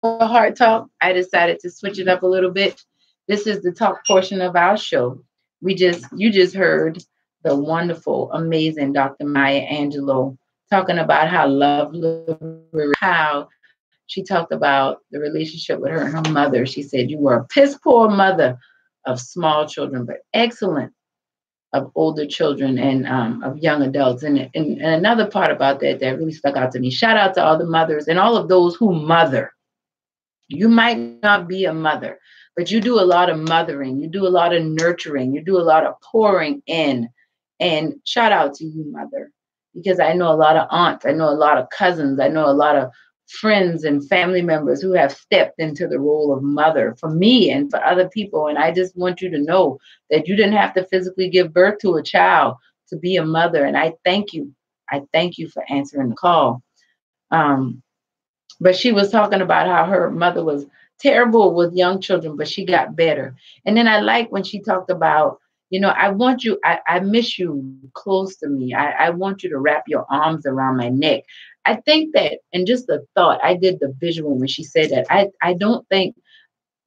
a Heart Talk, I decided to switch it up a little bit. This is the talk portion of our show. You just heard the wonderful, amazing Dr. Maya Angelou talking about how love, how she talked about the relationship with her and her mother. She said, "You were a piss poor mother of small children, but excellent of older children and of young adults." And another part about that that really stuck out to me, shout out to all the mothers and all of those who mother. You might not be a mother, but you do a lot of mothering. You do a lot of nurturing. You do a lot of pouring in. And shout out to you, mother, because I know a lot of aunts, I know a lot of cousins, I know a lot of friends and family members who have stepped into the role of mother for me and for other people. And I just want you to know that you didn't have to physically give birth to a child to be a mother. And I thank you. I thank you for answering the call. Um, but she was talking about how her mother was terrible with young children, but she got better. And then I like when she talked about, I want you, I miss you close to me. I want you to wrap your arms around my neck. I think that, and just the thought, I did the visual when she said that. I don't think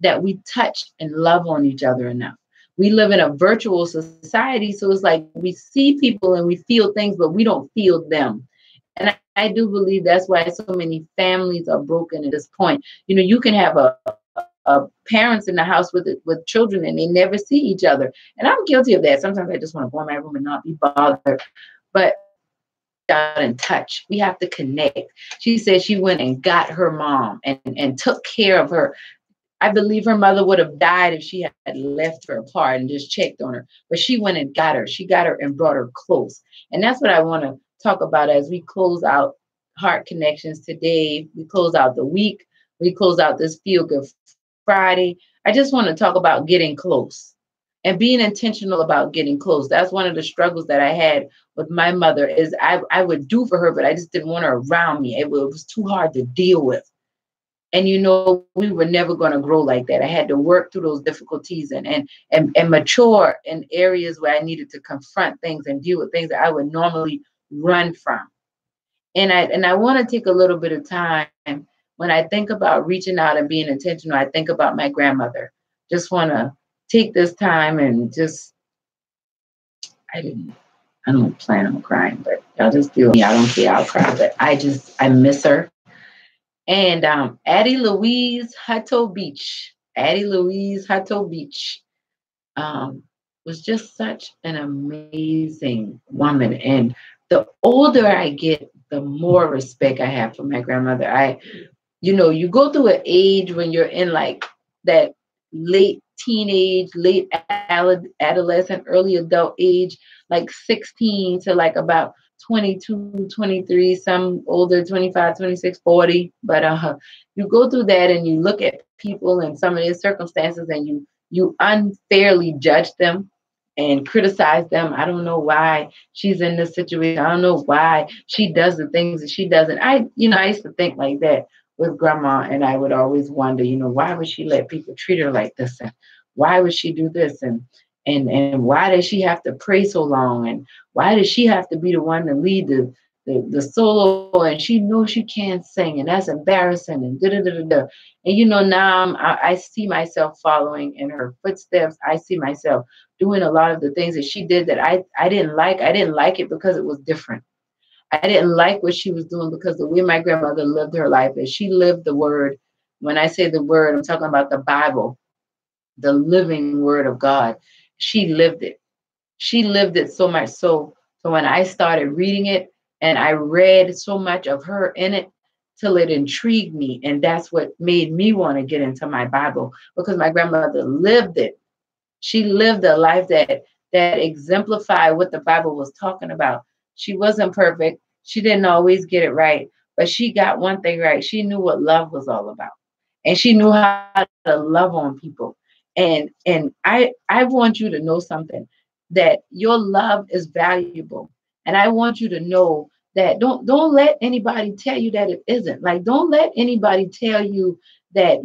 that we touch and love on each other enough. We live in a virtual society, so it's like we see people and we feel things, but we don't feel them. And I do believe that's why so many families are broken at this point. You can have a parents in the house with children and they never see each other. And I'm guilty of that. Sometimes I just want to go in my room and not be bothered. But out and touch. We have to connect. She said she went and got her mom and took care of her. I believe her mother would have died if she had left her apart and just checked on her. But she went and got her. She got her and brought her close. And that's what I want to talk about as we close out Heart Connections today. We close out the week. We close out this Feel Good Friday. I just want to talk about getting close and being intentional about getting close. That's one of the struggles that I had with my mother is I would do for her, but I just didn't want her around me. It was too hard to deal with. And we were never going to grow like that. I had to work through those difficulties and mature in areas where I needed to confront things and deal with things that I would normally run from. And I want to take a little bit of time when I think about reaching out and being intentional. I think about my grandmother. Just want to take this time and just I don't plan on crying, but y'all just deal with me. I don't care, I'll cry, but I miss her. And Addie Louise Hutto Beach. Addie Louise Hutto Beach was just such an amazing woman. And the older I get, the more respect I have for my grandmother. You go through an age when you're in like that late teenage, late adolescent, early adult age, like 16 to like about 22, 23, some older, 25, 26, 40. But you go through that and you look at people and some of their circumstances and you unfairly judge them and criticize them. I don't know why she's in this situation. I don't know why she does the things that she doesn't. I used to think like that with grandma, and I would always wonder, why would she let people treat her like this, and why would she do this, and why does she have to pray so long, and why does she have to be the one to lead the solo, and she knows she can't sing, and that's embarrassing, and da da da da da. And now I see myself following in her footsteps. I see myself doing a lot of the things that she did that I didn't like. I didn't like it because it was different. I didn't like what she was doing because the way my grandmother lived her life is she lived the word. When I say the word, I'm talking about the Bible, the living word of God. She lived it. She lived it so much so when I started reading it and I read so much of her in it till it intrigued me. And that's what made me want to get into my Bible because my grandmother lived it. She lived a life that exemplified what the Bible was talking about. She wasn't perfect. She didn't always get it right, but she got one thing right. She knew what love was all about. And she knew how to love on people. And I want you to know something, that your love is valuable. And I want you to know that don't let anybody tell you that it isn't. Like don't let anybody tell you that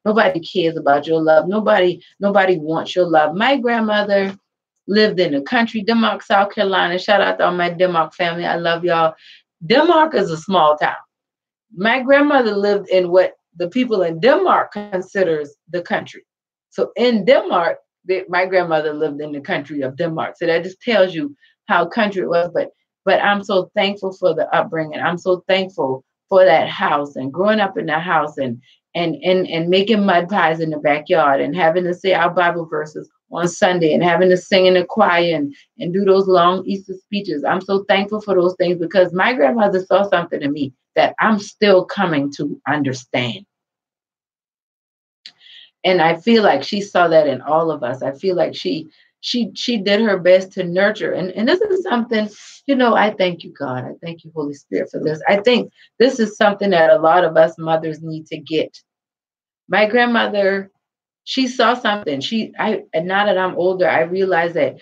nobody cares about your love. Nobody wants your love. My grandmother lived in the country, Denmark, South Carolina. Shout out to all my Denmark family. I love y'all. Denmark is a small town. My grandmother lived in what the people in Denmark considers the country. So in Denmark, my grandmother lived in the country of Denmark. So that just tells you how country it was. But I'm so thankful for the upbringing. I'm so thankful for that house and growing up in that house and making mud pies in the backyard and having to say our Bible verses on Sunday and having to sing in the choir and do those long Easter speeches. I'm so thankful for those things because my grandmother saw something in me that I'm still coming to understand. And I feel like she saw that in all of us. I feel like she did her best to nurture. And this is something, I thank you, God. I thank you, Holy Spirit, for this. I think this is something that a lot of us mothers need to get. My grandmother, she saw something. And now that I'm older, I realize that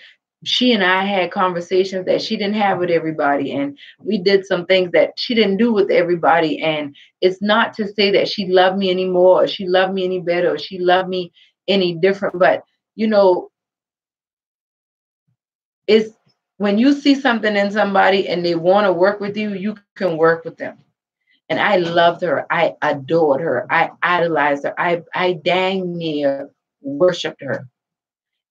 she and I had conversations that she didn't have with everybody. And we did some things that she didn't do with everybody. And it's not to say that she loved me anymore or she loved me any better or she loved me any different. But, it's when you see something in somebody and they want to work with you, you can work with them. And I loved her. I adored her. I idolized her. I dang near worshiped her.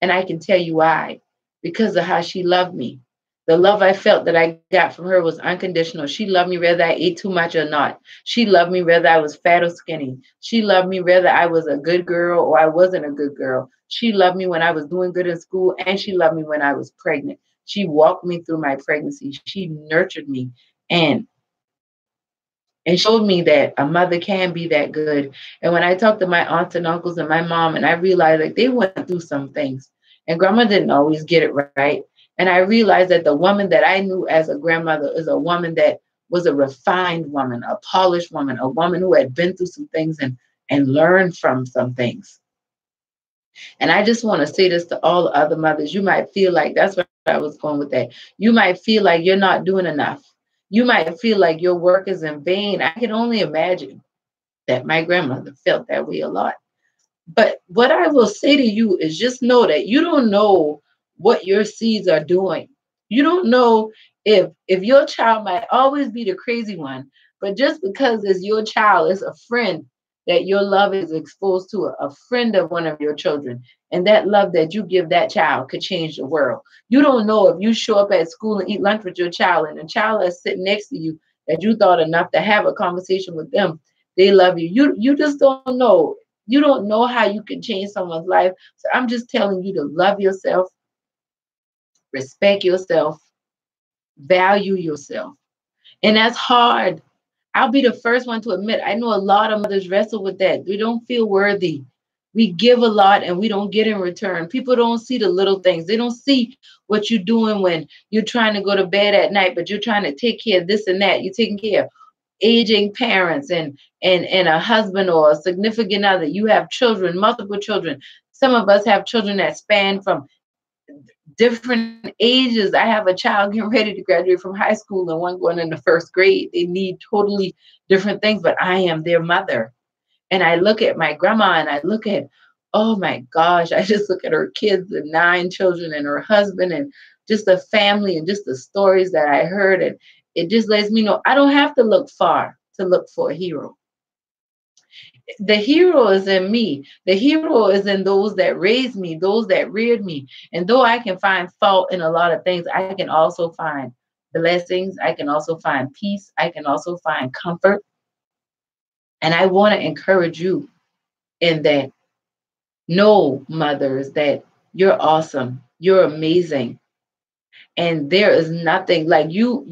And I can tell you why. Because of how she loved me. The love I felt that I got from her was unconditional. She loved me whether I ate too much or not. She loved me whether I was fat or skinny. She loved me whether I was a good girl or I wasn't a good girl. She loved me when I was doing good in school, and she loved me when I was pregnant. She walked me through my pregnancy. She nurtured me and and showed me that a mother can be that good. And when I talked to my aunts and uncles and my mom, and I realized like they went through some things, and grandma didn't always get it right. And I realized that the woman that I knew as a grandmother is a woman that was a refined woman, a polished woman, a woman who had been through some things and learned from some things. And I just want to say this to all other mothers. You might feel like that's where I was going with that. You might feel like you're not doing enough. You might feel like your work is in vain. I can only imagine that my grandmother felt that way a lot. But what I will say to you is just know that you don't know what your seeds are doing. You don't know if your child might always be the crazy one, but just because it's your child, it's a friend that your love is exposed to, a friend of one of your children. And that love that you give that child could change the world. You don't know if you show up at school and eat lunch with your child and the child that's sitting next to you that you thought enough to have a conversation with them, they love you. You just don't know. You don't know how you can change someone's life. So I'm just telling you to love yourself, respect yourself, value yourself. And that's hard. I'll be the first one to admit, I know a lot of mothers wrestle with that. We don't feel worthy. We give a lot and we don't get in return. People don't see the little things. They don't see what you're doing when you're trying to go to bed at night, but you're trying to take care of this and that. You're taking care of aging parents and a husband or a significant other. You have children, multiple children. Some of us have children that span from different ages. I have a child getting ready to graduate from high school and one going into first grade. They need totally different things, but I am their mother. And I look at my grandma and I look at, oh my gosh, I just look at her kids and 9 children and her husband and just the family and just the stories that I heard. And it just lets me know I don't have to look far to look for a hero. The hero is in me. The hero is in those that raised me, those that reared me. And though I can find fault in a lot of things, I can also find blessings. I can also find peace. I can also find comfort. And I want to encourage you in that. Know, mothers, that you're awesome. You're amazing. And there is nothing like you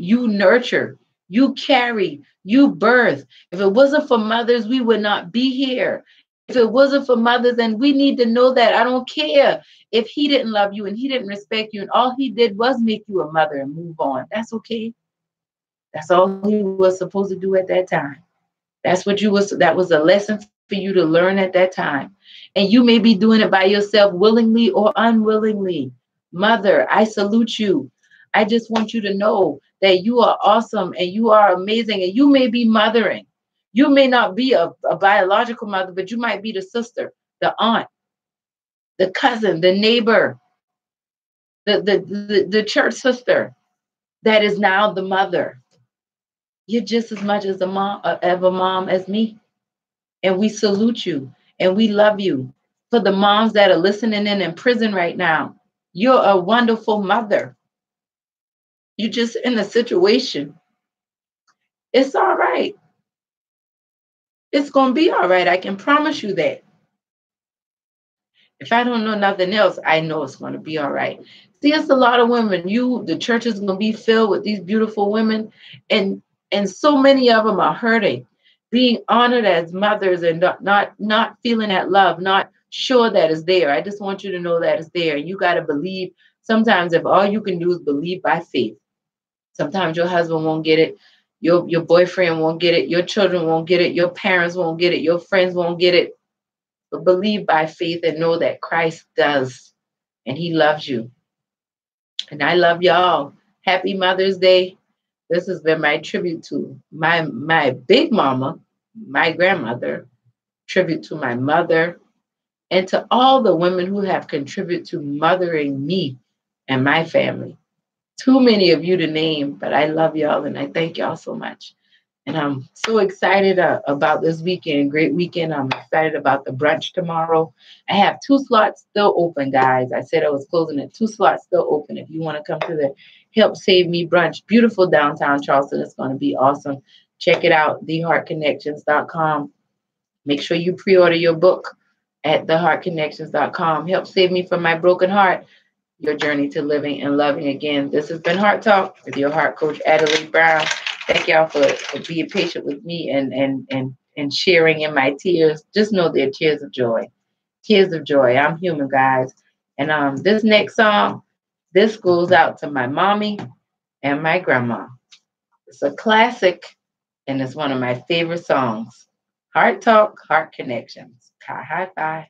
nurture, you carry, you birth. If it wasn't for mothers, we would not be here. If it wasn't for mothers, and we need to know that. I don't care if he didn't love you and he didn't respect you and all he did was make you a mother and move on. That's okay. That's all he was supposed to do at that time. That was a lesson for you to learn at that time. And you may be doing it by yourself willingly or unwillingly. Mother, I salute you. I just want you to know that you are awesome and you are amazing and you may be mothering. You may not be a biological mother, but you might be the sister, the aunt, the cousin, the neighbor, the church sister that is now the mother. You're just as much as a mom, of a mom as me. And we salute you and we love you. For the moms that are listening in prison right now, you're a wonderful mother. You're just in a situation. It's all right. It's going to be all right. I can promise you that. If I don't know nothing else, I know it's going to be all right. See, it's a lot of women. The church is going to be filled with these beautiful women, and so many of them are hurting, being honored as mothers, and not feeling that love, not sure that it's there. I just want you to know that it's there. You got to believe. Sometimes, if all you can do is believe by faith, sometimes your husband won't get it, your boyfriend won't get it, your children won't get it, your parents won't get it, your friends won't get it. But believe by faith and know that Christ does, and He loves you. And I love y'all. Happy Mother's Day. This has been my tribute to my big mama, my grandmother, tribute to my mother, and to all the women who have contributed to mothering me and my family. Too many of you to name, but I love y'all and I thank y'all so much. And I'm so excited about this weekend. Great weekend. I'm excited about the brunch tomorrow. I have 2 slots still open, guys. I said I was closing it. 2 slots still open. If you want to come to the Help Save Me brunch, beautiful downtown Charleston. It's going to be awesome. Check it out, theheartconnections.com. Make sure you pre-order your book at theheartconnections.com. Help save me from my broken heart. Your journey to living and loving again. This has been Heart Talk with your heart coach, Adelai Brown. Thank y'all for being patient with me and sharing in my tears. Just know they're tears of joy. Tears of joy. I'm human, guys. And this next song, this goes out to my mommy and my grandma. It's a classic, and it's one of my favorite songs. Heart Talk, Heart Connections. High five.